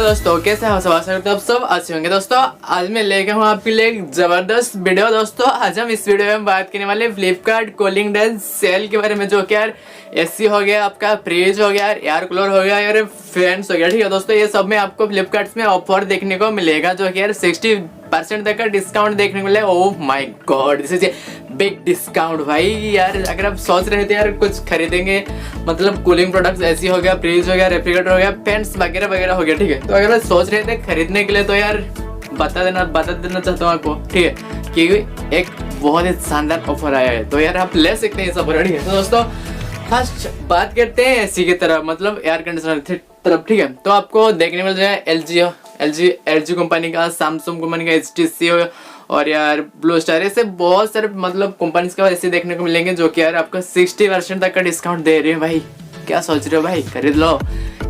दोस्तों, कैसे हो सब? आशा करते हो आप सब अच्छे होंगे। दोस्तों आज मैं लेके हूँ आपके लिए एक जबरदस्त वीडियो। दोस्तों आज हम इस वीडियो में बात करने वाले फ्लिपकार्ट कूलिंग डेज सेल के बारे में, जो कि यार एसी हो गया, आपका फ्रिज हो गया, एयर कूलर हो गया, यार फैंस हो गया। ठीक है दोस्तों, ये सब में आपको फ्लिपकार्ट में ऑफर देखने को मिलेगा, जो कि यार 60% तक का डिस्काउंट देखने को मिलेगा। Oh my God, this is big discount भाई। यार अगर आप सोच रहे थे यार कुछ खरीदेंगे, मतलब कूलिंग प्रोडक्ट्स एसी हो गया, फ्रिज हो गया, रेफ्रिजरेटर हो गया, फैंस वगैरह वगैरह हो गया, ठीक है, तो अगर आप सोच रहे थे खरीदने के लिए तो यार बता देना चाहता हूँ आपको, ठीक है, कि एक बहुत ही शानदार ऑफर आया है, तो यार आप ले सकते हैं सब। ठीक है तो दोस्तों फर्स्ट बात करते हैं एसी की तरफ, मतलब एयर कंडीशनर की तरफ। ठीक है, तो आपको देखने मिल जाए एलजी कंपनी का, सैमसंग कंपनी का, HTC और यार ब्लू स्टार, ऐसे बहुत सारे मतलब कंपनीज का ऐसे देखने को मिलेंगे, जो कि यार आपको 60% तक का डिस्काउंट दे रहे हैं। भाई क्या सोच रहे हो भाई, खरीद लो।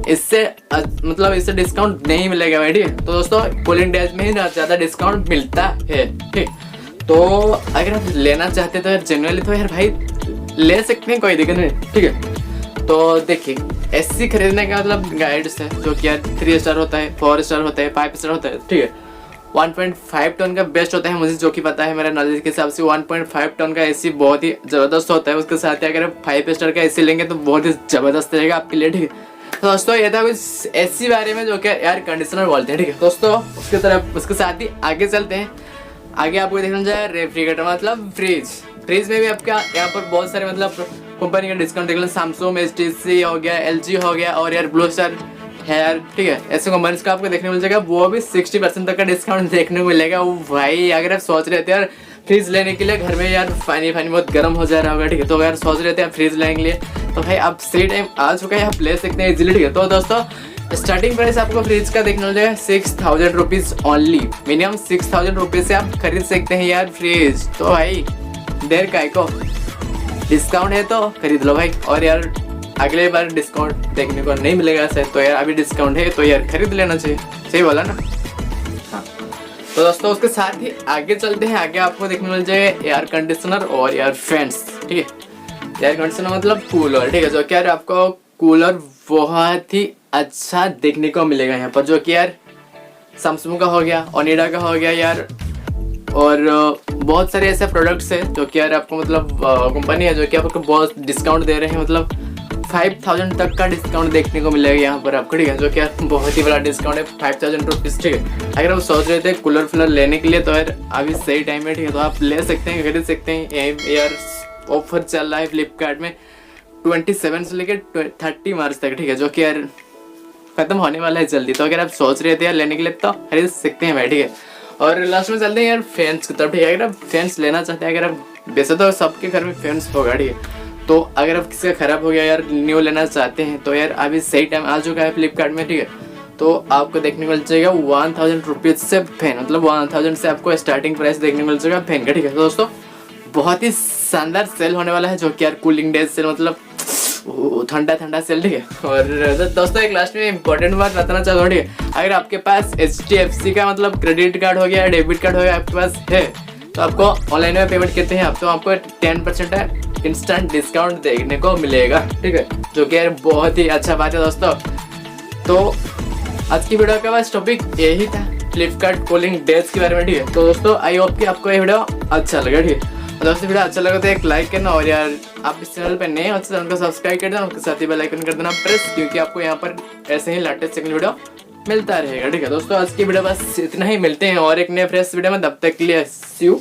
इससे मतलब इससे डिस्काउंट नहीं मिलेगा भाई। ठीक है, तो दोस्तों कूलिंग डेज में ही ज़्यादा डिस्काउंट मिलता है। ठीक, तो अगर आप लेना चाहते तो यार जनरली तो यार भाई ले सकते हैं, कोई दिक्कत नहीं। ठीक है, तो देखिए एसी खरीदने का मतलब गाइड्स है, जो कि यार 3 स्टार होता है, 4 स्टार होता है, 5 स्टार होता है। ठीक है, 1.5 टन का बेस्ट होता है, मुझे जो कि पता है मेरा नॉलेज के हिसाब से 1.5 टन का एसी बहुत ही ज़बरदस्त होता है। उसके साथ ही अगर आप 5 स्टार का एसी लेंगे तो बहुत ही ज़बरदस्त रहेगा आपके लिए। ठीक है, तो दोस्तों ये था कुछ एसी बारे में, जो कि एयर कंडीशनर बोलते हैं। ठीक है दोस्तों, उसके साथ ही आगे चलते हैं। आगे आपको देखना जाए रेफ्रिजरेटर मतलब फ्रिज में भी आपका यहाँ पर बहुत सारे मतलब कंपनी का डिस्काउंट देख लो। सैमसंग, HTC हो गया, LG हो गया और यार ब्लू स्टार है यार। ठीक है, ऐसे कंपनीज का आपको देखने मिल जाएगा, वो भी 60% तक का डिस्काउंट देखने को मिलेगा। वो भाई अगर आप सोच रहे थे यार फ्रिज लेने के लिए, घर में यार पानी बहुत गर्म हो जा रहा होगा, ठीक है, तो अगर सोच रहे थे आप फ्रिज लेने के लिए, तो भाई आप सही टाइम आ चुका है, आप ले सकते हैं इजीली। ठीक है, तो दोस्तों स्टार्टिंग प्राइस आपको फ्रिज का देखने मिल जाएगा 6000 रुपीज़ ओनली। मिनिमम 6000 रुपीज़ से आप खरीद सकते हैं यार फ्रिज। तो भाई देर काय को, डिस्काउंट है तो खरीद लो भाई। और यार अगले बार डिस्काउंट देखने को नहीं मिलेगा शायद, तो यार अभी डिस्काउंट है तो यार खरीद लेना चाहिए। सही बोला ना? हाँ, तो दोस्तों उसके साथ ही आगे चलते हैं। आगे आपको देखने मिल जाएगा एयर कंडीशनर और यार फैंस। ठीक है, एयर कंडीशनर मतलब कूलर। ठीक है, जो कि यार आपको कूलर बहुत ही अच्छा देखने को मिलेगा यहाँ पर, जो कि यार सैमसंग का हो गया, ओनिडा का हो गया यार, और बहुत सारे ऐसे प्रोडक्ट्स है जो कि यार आपको मतलब कंपनी है जो कि आपको बहुत डिस्काउंट दे रहे हैं, मतलब 5000 तक का डिस्काउंट देखने को मिलेगा यहाँ पर आपको। ठीक है, जो कि यार बहुत ही बड़ा डिस्काउंट है, 5000 रुपीज़। ठीक है, अगर आप सोच रहे थे कूलर फिलर लेने के लिए तो यार अभी सही टाइम है। ठीक है, तो आप ले सकते हैं, खरीद सकते हैं। यार ऑफर चल रहा है फ्लिपकार्ट में 27 से लेकर 30 मार्च तक। ठीक है, जो कि यार खत्म होने वाला है जल्दी, तो अगर आप सोच रहे थे यार लेने के लिए तो खरीद सकते हैं भाई। ठीक है, और लास्ट में चलते हैं यार फैंस की तरफ। ठीक है, अगर आप फैंस लेना चाहते हैं, अगर आप वैसे तो सबके घर में फैंस होगा, ठीक है, तो अगर आप किसी का ख़राब हो गया यार न्यू लेना चाहते हैं तो यार अभी सही टाइम आ चुका है फ्लिपकार्ट में। ठीक है, तो आपको देखने को मिल जाएगा 1000 रुपीज़ से फैन, मतलब 1000 से आपको स्टार्टिंग प्राइस देखने को मिल जाएगा फैन का। ठीक है, तो दोस्तों बहुत ही शानदार सेल होने वाला है, जो कि यार कूलिंग डेज सेल, मतलब ठंडा सेल। ठीक है, और दोस्तों एक लास्ट में इंपॉर्टेंट बात बताना चाहता हूँ। ठीक है, अगर आपके पास HDFC का मतलब क्रेडिट कार्ड हो गया, डेबिट कार्ड हो गया आपके पास है, तो आपको ऑनलाइन में पेमेंट करते हैं आप, तो आपको 10% इंस्टेंट डिस्काउंट देखने को मिलेगा। ठीक है, जो कि यार बहुत ही अच्छा बात है दोस्तों। तो आज की वीडियो का बस टॉपिक यही था, फ्लिपकार्ट कूलिंग डेज के बारे में। ठीक है, तो दोस्तों आई होप कि आपको ये वीडियो अच्छा लगा। ठीक है, दोस्तों वीडियो अच्छा लगा तो एक लाइक करना, और यार आप इस चैनल पे नए हो तो चैनल को सब्सक्राइब कर देना, उसके साथ ही बेल आइकन कर देना प्रेस, क्योंकि आपको यहाँ पर ऐसे ही लेटेस्ट सेकंड वीडियो मिलता रहेगा। ठीक है दोस्तों, आज की वीडियो बस इतना ही, मिलते हैं और एक नए फ्रेश वीडियो में, तब तक के लिए सी यू।